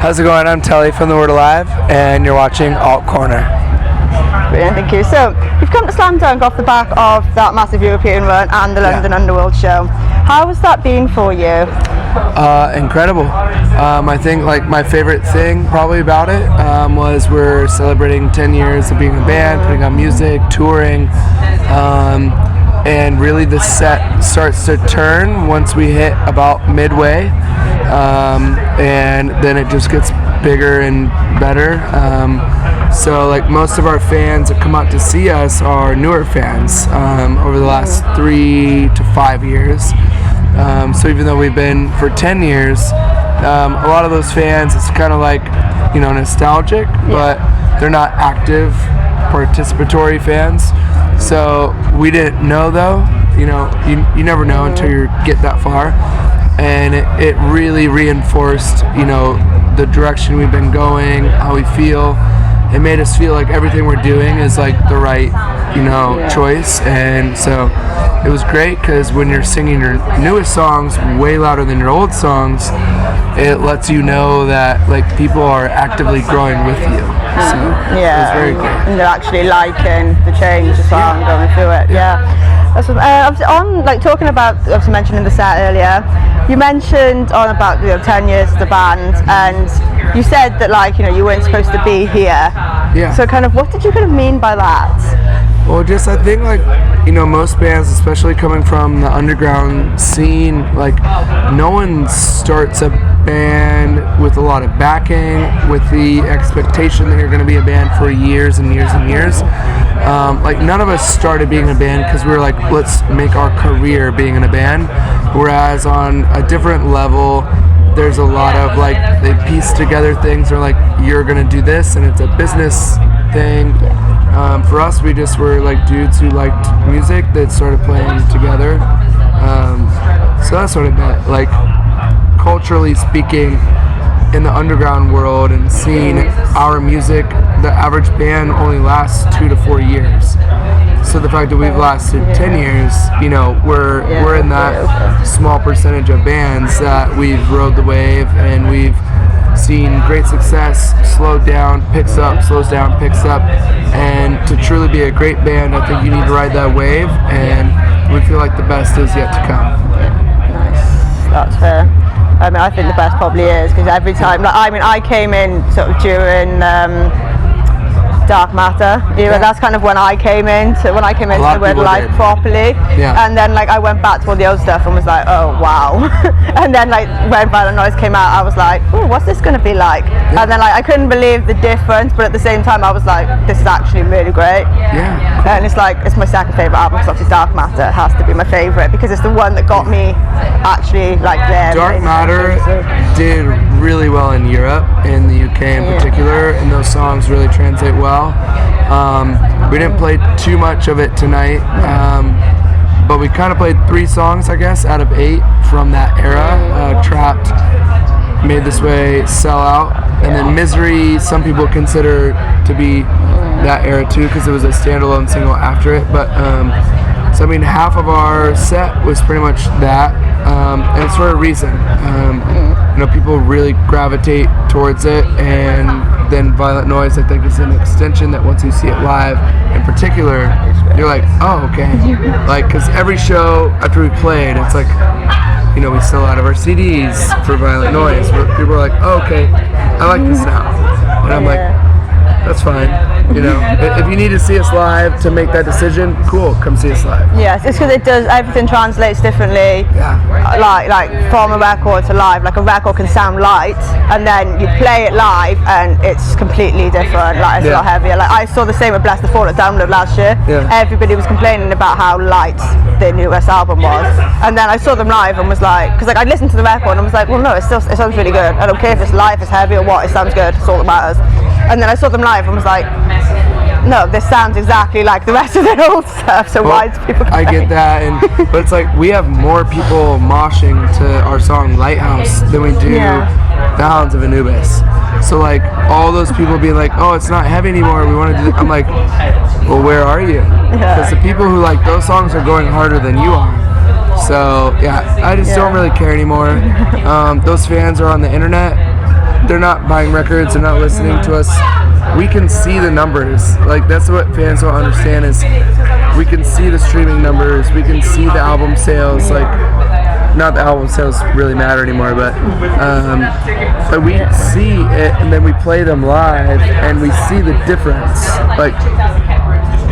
How's it going? I'm Telle from The Word Alive, and you're watching Altcorner. Brilliant, thank you. So, you've come to Slam Dunk off the back of that massive European run and the London Underworld show. How has that been for you? Incredible. I think my favorite thing probably about it was we're celebrating 10 years of being a band, putting on music, touring, and really the set starts to turn once we hit about midway, and then it just gets bigger and better. So most of our fans that come out to see us are newer fans over the last 3 to 5 years. So even though we've been for 10 years, a lot of those fans, it's kind of nostalgic, but they're not active participatory fans. So we didn't know though, you never know until you get that far. And it really reinforced, the direction we've been going, how we feel. It made us feel like everything we're doing is the right, choice. And so it was great because when you're singing your newest songs way louder than your old songs, it lets you know that people are actively growing with you. So it was very great. And they're actually liking the change as well and going through it. That's on talking about, obviously mentioning the set earlier, you mentioned on about 10 years of the band, and you said that you weren't supposed to be here. So what did you mean by that? Well, just I think most bands, especially coming from the underground scene, no one starts a band with a lot of backing, with the expectation that you're going to be a band for years and years and years. None of us started being a band because we were let's make our career being in a band. Whereas on a different level, there's a lot of they piece together things. They're you're going to do this, and it's a business thing. For us, we just were dudes who liked music that started playing together. So that's what it meant. Culturally speaking, in the underground world and seeing our music, the average band only lasts 2 to 4 years. So the fact that we've lasted 10 years, we're in that small percentage of bands that we've rode the wave, and we've seen great success, slowed down, picks up, slows down, picks up. And to truly be a great band, I think you need to ride that wave, and we feel like the best is yet to come. Nice. That's fair. I think the best probably is, because every time, I came in sort of during Dark Matter era. That's when I came into the Word Life properly. And then I went back to all the old stuff and was oh wow. And then when Violent Noise came out, I was oh, what's this going to be like? And then I couldn't believe the difference, but at the same time I was this is actually really great. And it's it's my second favourite album, because obviously Dark Matter has to be my favourite, because it's the one that got me actually there. Dark Matter did really well in Europe, in the UK in particular, and those songs really translate well. We didn't play too much of it tonight, but we kind of played 3 songs, I guess, out of 8 from that era. Trapped, Made This Way, Sell Out, and then Misery, some people consider to be that era too, because it was a standalone single after it. But so half of our set was pretty much that, and it's for a reason. People really gravitate towards it, and then Violent Noise, I think, is an extension that once you see it live, in particular, you're oh, okay. Because every show after we played, it's we sell out of our CDs for Violent Noise, where people are oh, okay, I like this now. And I'm that's fine. If you need to see us live to make that decision, cool, come see us live. Yes, it's because everything translates differently. From a record to live. A record can sound light, and then you play it live and it's completely different. It's a lot heavier. I saw the same with Bless the Fall at Download last year. Everybody was complaining about how light their newest album was, and then I saw them live and was because I listened to the record and I was well, no, it sounds really good. I don't care if it's live, it's heavy or what, it sounds good. It's all that matters. And then I saw them live and was no, this sounds exactly like the rest of their old stuff, so why do people complain? I get that, but it's we have more people moshing to our song Lighthouse than we do The Hounds of Anubis. So all those people being oh, it's not heavy anymore, we want to do this. I'm well, where are you? Because the people who like those songs are going harder than you are. So I just don't really care anymore. Those fans are on the internet. they're not buying records, they're not listening to us. We can see the numbers. Like, that's what fans don't understand is we can see the streaming numbers, we can see the album sales. Like, not the album sales really matter anymore, but we see it, and then we play them live, and we see the difference. Like,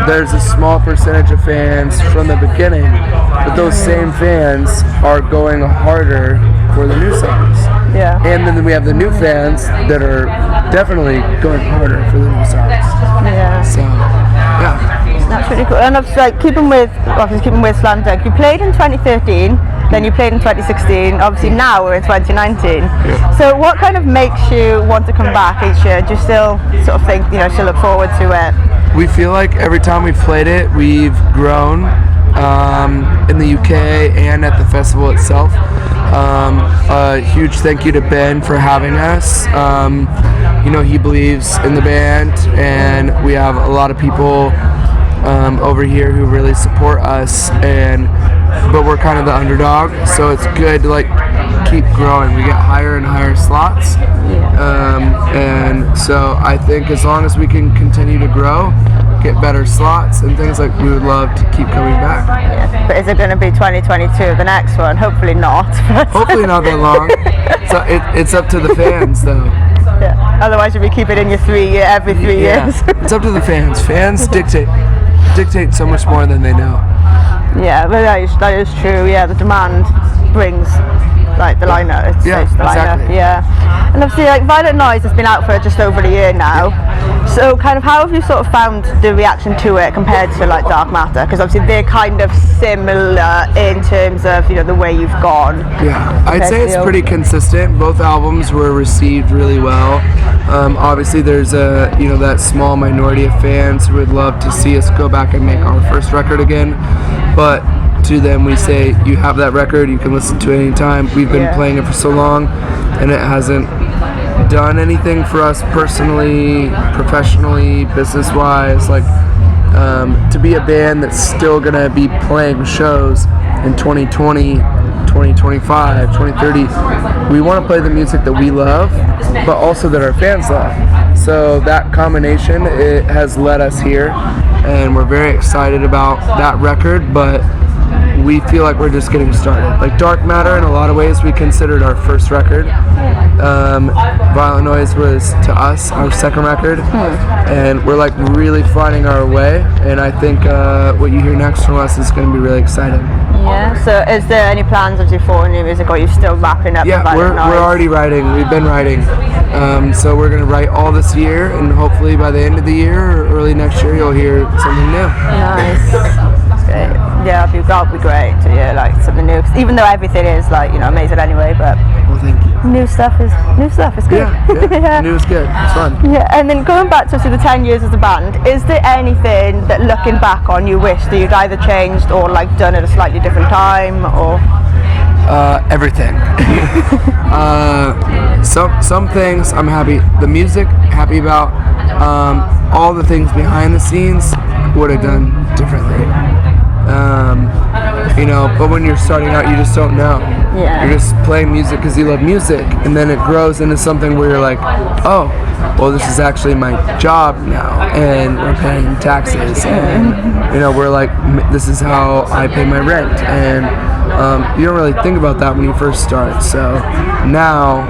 there's a small percentage of fans from the beginning, but those same fans are going harder for the new songs. Yeah. And then we have the new fans that are definitely going harder for the new songs. Yeah. So, yeah. That's really cool. And obviously, like, keeping with Slam Dunk, you played in 2013, then you played in 2016, obviously now we're in 2019. Yeah. So what kind of makes you want to come back each year? Do you still sort of think, still look forward to it? We feel like every time we've played it, we've grown in the UK and at the festival itself. A huge thank you to Ben for having us. He believes in the band, and we have a lot of people over here who really support us, but we're kind of the underdog, so it's good to keep growing. We get higher and higher slots, and so I think as long as we can continue to grow, get better slots and things, we would love to keep coming back. Yeah. But is it going to be 2022, the next one? Hopefully not. Hopefully not that long. So it's up to the fans, though. Yeah. Otherwise, you'll be keeping it in your every 3 years. It's up to the fans. Fans dictate so much more than they know. Yeah, but that is true. Yeah, the demand brings the lineup. It Yeah, the exactly. lineup. Yeah, and obviously Violent Noise has been out for just over a year now. So kind of how have you sort of found the reaction to it compared to Dark Matter? Because obviously they're kind of similar in terms of the way you've gone. Yeah, I'd say it's pretty consistent. Both albums were received really well. Obviously there's that small minority of fans who would love to see us go back and make our first record again, but to them we say, you have that record, you can listen to it anytime. We've been playing it for so long, and it hasn't done anything for us personally, professionally, business-wise. To be a band that's still going to be playing shows in 2020, 2025, 2030, we want to play the music that we love, but also that our fans love. So that combination, it has led us here, and we're very excited about that record, but we feel like we're just getting started. Dark Matter, in a lot of ways, we considered our first record. Violent Noise was, to us, our second record. And we're really finding our way. And I think what you hear next from us is going to be really exciting. Yeah, so is there any plans of you for new music, or are you still wrapping up? Yeah, we're already writing. We've been writing. So we're going to write all this year, and hopefully by the end of the year or early next year, you'll hear something new. Nice. That's great. Yeah, that would be great to hear something new. Even though everything is amazing anyway, but well, thank you. New stuff is good. Yeah. New is good. It's fun. Yeah, and then going back to the 10 years as a band, is there anything that looking back on you wish that you'd either changed or done at a slightly different time, or? Everything. Some things I'm happy. The music, happy about. All the things behind the scenes would have done differently. But when you're starting out, you just don't know. Yeah. You're just playing music because you love music, and then it grows into something where you're like, oh, well, this is actually my job now, and we're paying taxes, and we're this is how I pay my rent, and you don't really think about that when you first start. So now,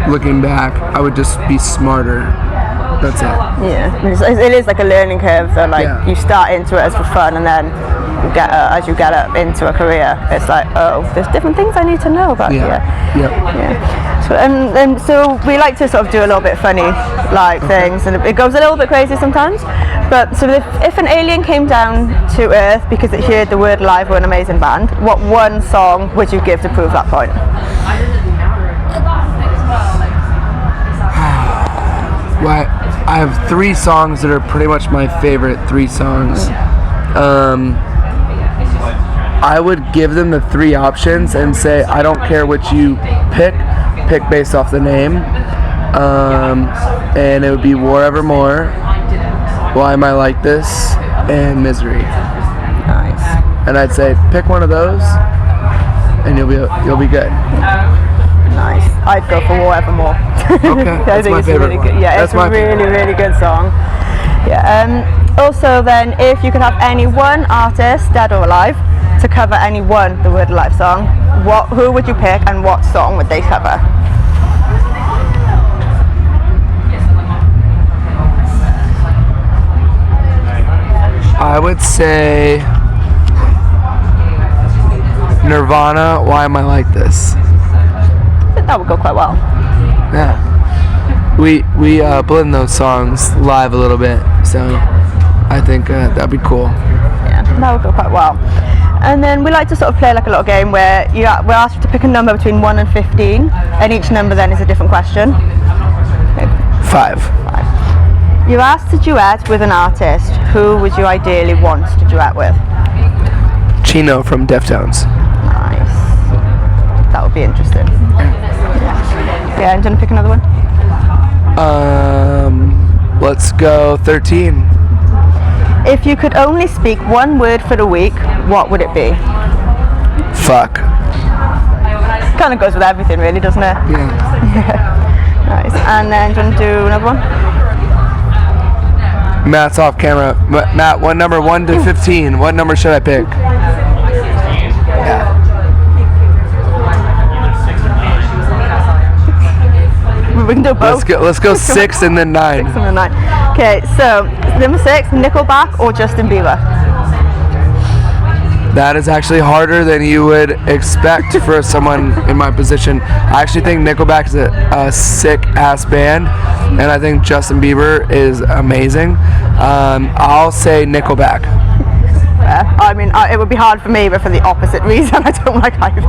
looking back, I would just be smarter. That's it. Yeah, it is a learning curve. So you start into it as for fun, and then as you get up into a career, it's there's different things I need to know about here. Yeah. So we like to sort of do a little bit funny things, and it goes a little bit crazy sometimes. But so if an alien came down to Earth because it heard the word live or an amazing band, what one song would you give to prove that point? Well, I have 3 songs that are pretty much my favorite 3 songs. I would give them the 3 options and say, I don't care what you pick based off the name. And it would be War Evermore, Why Am I Like This, and Misery. Nice. And I'd say, pick one of those, and you'll be good. Nice. I'd go for Forevermore. Okay, I that's think my it's favorite really one. good. Yeah, That's it's my a really, favorite. really good song. Yeah. Also, then, if you could have any one artist, dead or alive, to cover any one The Word Alive song, who would you pick and what song would they cover? I would say Nirvana, Why Am I Like This? I think that would go quite well. Yeah. We blend those songs live a little bit, so I think that'd be cool. Yeah, that would go quite well. And then we like to sort of play like a little game where we're asked to pick a number between 1 and 15, and each number then is a different question. 5. You're asked to duet with an artist. Who would you ideally want to duet with? Chino from Deftones. Nice. That would be interesting. Yeah, and do you want to pick another one? Let's go 13. If you could only speak one word for the week, what would it be? Fuck. Kind of goes with everything, really, doesn't it? Yeah. Nice. And then do you want to do another one? Matt's off camera. Matt, what number 1 to 15? What number should I pick? Yeah. We can do both. Let's go 6 and then 9. 6 and then 9. Okay, so number 6, Nickelback or Justin Bieber? That is actually harder than you would expect for someone in my position. I actually think Nickelback is a sick-ass band, and I think Justin Bieber is amazing. I'll say Nickelback. I mean, it would be hard for me, but for the opposite reason, I don't like either.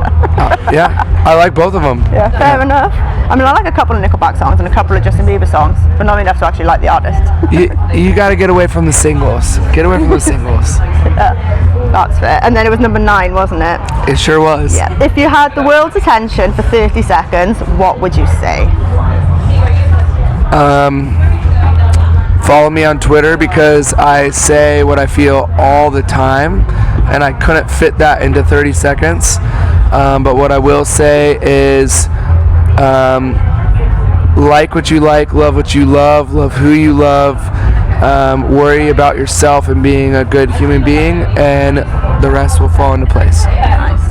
Yeah, I like both of them. Yeah, fair enough. I mean, I like a couple of Nickelback songs and a couple of Justin Bieber songs, but not enough to actually like the artist. You got to get away from the singles. Get away from the singles. That's fair. And then it was number 9, wasn't it? It sure was. Yeah. If you had the world's attention for 30 seconds, what would you say? Follow me on Twitter because I say what I feel all the time, and I couldn't fit that into 30 seconds. But what I will say is like what you like, love what you love who you love, worry about yourself and being a good human being, and the rest will fall into place. Nice.